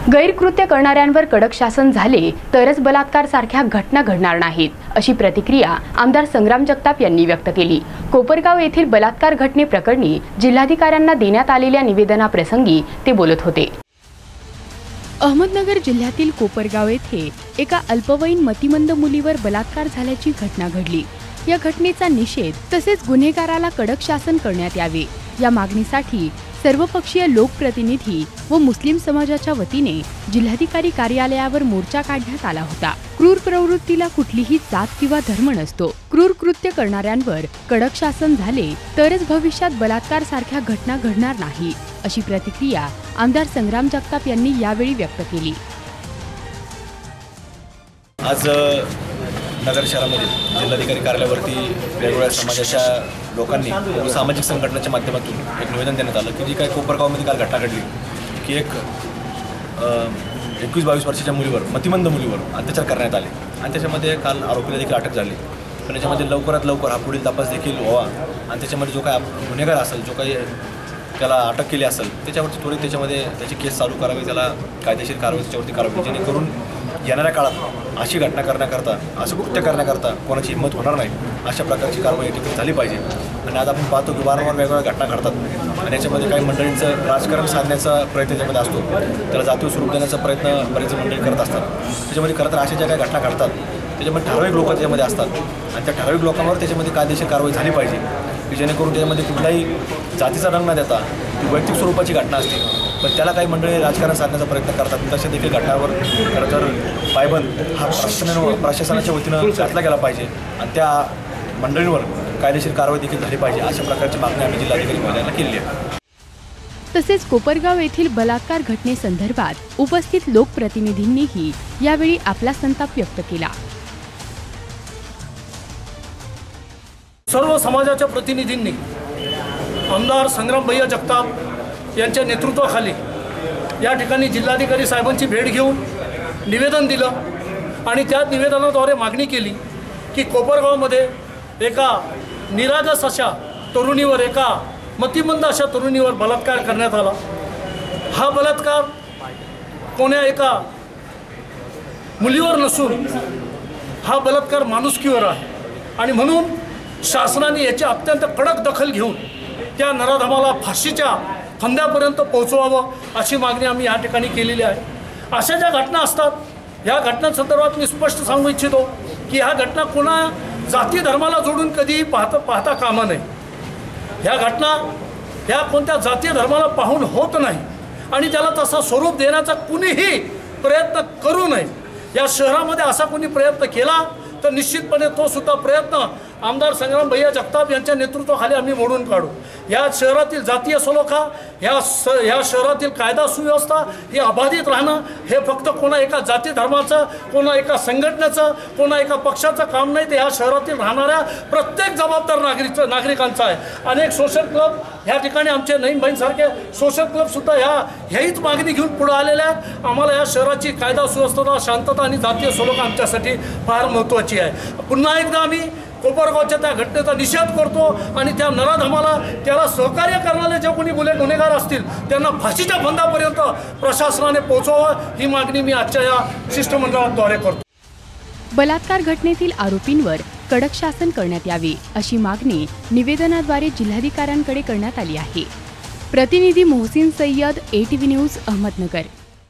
गैरकृत्य करणाऱ्यांवर कडक शासन झाले तरच बलात्कार सारख्या घटना घडणार नाहीत, अशी प्रतिक्रिया आमदार संग्राम जगताप यांनी व्यक्त केली। कोपरगाव येथील बलात्कार घटनेप्रकरणी जिल्हाधिकाऱ्यांना देण्यात आलेल्या निवेदनाप्रसंगी ते बोलत होते। अहमदनगर जिल्ह्यातील कोपरगाव येथे एका अल्पवयीन मतिमंद मुलीवर बलात्कार झाल्याची घटना घडली। या घटनेचा निषेध तसेच गुन्हेगाराला कडक शासन करण्यात यावे या मागणीसाठी सर्वपक्षीय लोकप्रतिनिधी व मुस्लिम समाजाच्या वतीने जिल्हाधिकारी कार्यालयावर मोर्चा काढण्यात आला होता। क्रूर प्रवृत्तीला कुठलीही जात किंवा धर्म नसतो। क्रूर कृत्य करणाऱ्यांवर कडक शासन झाले तरच भविष्यात बलात्कार सारख्या घटना घडणार नाही, अशी प्रतिक्रिया आमदार संग्राम जगताप यांनी यावेळी व्यक्त केली। आज नगर शहरामध्ये जिल्हाधिकारी कार्यालयावरती वेगवेगळ्या समाजाच्या लोकांनी सामाजिक संघटनेच्या माध्यमातून एक निवेदन देण्यात आलं की जी काय कोपरगावमध्ये काल घटना घडली की एक 21-22 वर्षाच्या मुलीवर मतिमंद मुलीवर अत्याचार करण्यात आले आणि त्याच्यामध्ये काल आरोपीला देखील अटक झाली। पण याच्यामध्ये लवकरात लवकर हा पुढील तपास देखील व्हावा आणि त्याच्यामध्ये जो काय गुन्हेगार असेल, जो काही त्याला अटक केली असेल त्याच्यावरती त्वरित त्याच्यामध्ये त्याची केस चालू करावी, त्याला कायदेशीर कारवाई त्याच्यावरती करावी, जेणेकरून येणाऱ्या काळात अशी घटना करण्याकरता, असं कृत्य करण्याकरता कोणाची हिंमत होणार नाही, अशा प्रकारची कारवाई ठिकाणी झाली पाहिजे। आणि आज आपण पाहतो की वारंवार वेगवेगळ्या घटना घडतात आणि याच्यामध्ये काही मंडळींचं राजकारण साधण्याचा प्रयत्न त्याच्यामध्ये असतो, त्याला जातीय स्वरूप देण्याचा प्रयत्न बरेच मंडळी करत असतात। त्याच्यामध्ये खरं तर अशा ज्या काही घटना घडतात त्याच्यामध्ये ठराविक लोक त्याच्यामध्ये असतात आणि त्या ठराविक लोकांवर त्याच्यामध्ये कायदेशीर कारवाई झाली पाहिजे की जेणेकरून त्याच्यामध्ये कुठलाही जातीचा रंग न देता ती वैयक्तिक स्वरूपाची घटना असते, पण त्याला काही मंडळी राजकारण साधण्याचा प्रयत्न करतात। तशा देखील घटनावर खरं तर पायबंद हा प्रशासनाच्या वतीनं घातला गेला पाहिजे आणि त्या मंडळींवर कायदेशीर कारवाई देखील झाली पाहिजे, अशा प्रकारची मागणी आम्ही जिल्हाधिकारी महोदयांना केली आहे। तसेच कोपरगाव येथील बलात्कार घटनेसंदर्भात उपस्थित लोकप्रतिनिधींनीही यावेळी आपला संताप व्यक्त केला। सर्व समाजाच्या प्रतिनिधींनी आमदार संग्राम भैया जगताप यांच्या नेतृत्वाखाली या ठिकाणी जिल्हाधिकारी साहेबांची भेट घेऊन निवेदन दिलं आणि त्या निवेदनाद्वारे मागणी केली की कोपरगावमध्ये एका निरागस अशा तरुणीवर, एका मतिमंद अशा तरुणीवर बलात्कार करण्यात आला। हा बलात्कार कोण्या एका मुलीवर नसून हा बलात्कार माणुसकीवर आहे आणि म्हणून शासनाने याची अत्यंत कडक दखल घेऊन त्या नराधमाला फाशीच्या फंद्यापर्यंत पोहोचवावं अशी मागणी आम्ही या ठिकाणी केलेली आहे। अशा ज्या घटना असतात ह्या घटनांसंदर्भात मी स्पष्ट सांगू इच्छितो की ह्या घटना कोणा जाती धर्माला जोडून कधीही पाहता कामा नये। ह्या घटना ह्या कोणत्या जातीय धर्माला पाहून होत नाही आणि त्याला तसा स्वरूप देण्याचा कुणीही प्रयत्न करू नये। या शहरामध्ये असा कोणी प्रयत्न केला तर निश्चितपणे तो सुद्धा प्रयत्न आमदार संग्राम भैया जगताप यांच्या नेतृत्वाखाली आम्ही मोडून काढू। या शहरातील जातीय सलोखा, ह्या शहरातील कायदा सुव्यवस्था ही अबाधित राहणं हे फक्त कोणा एका जाती धर्माचं, कोणा एका संघटनेचं, कोणा एका पक्षाचं काम नाही, ते ह्या शहरातील राहणाऱ्या प्रत्येक जबाबदार नागरिकांचं आहे। अनेक सोशल क्लब ह्या ठिकाणी आमचे नईम भाईंसारखे सोशल क्लबसुद्धा ह्याहीच मागणी घेऊन पुढे आलेल्या आहेत। आम्हाला या शहराची कायदा सुव्यवस्था, शांतता आणि जातीय सलोखा आमच्यासाठी फार महत्त्वाची आहे। पुन्हा एकदा आम्ही कोपरगावच्या त्या घटनेचा निषेध करतो आणि त्या नराधमाला, त्याला सहकार्य करणारे जे कोणी गुन्हेगार असतील त्यांना फाशीच्या फंदापर्यंत प्रशासनाने पोहोचवावं ही मागणी मी आजच्या या शिष्टमंडळाद्वारे करतो। बलात्कार घटनेतील आरोपींवर कडक शासन करण्यात यावे अशी मागणी निवेदनाद्वारे जिल्हाधिकाऱ्यांकडे करण्यात आली आहे। प्रतिनिधी मोहसिन सय्यद, ATV न्यूज, अहमदनगर।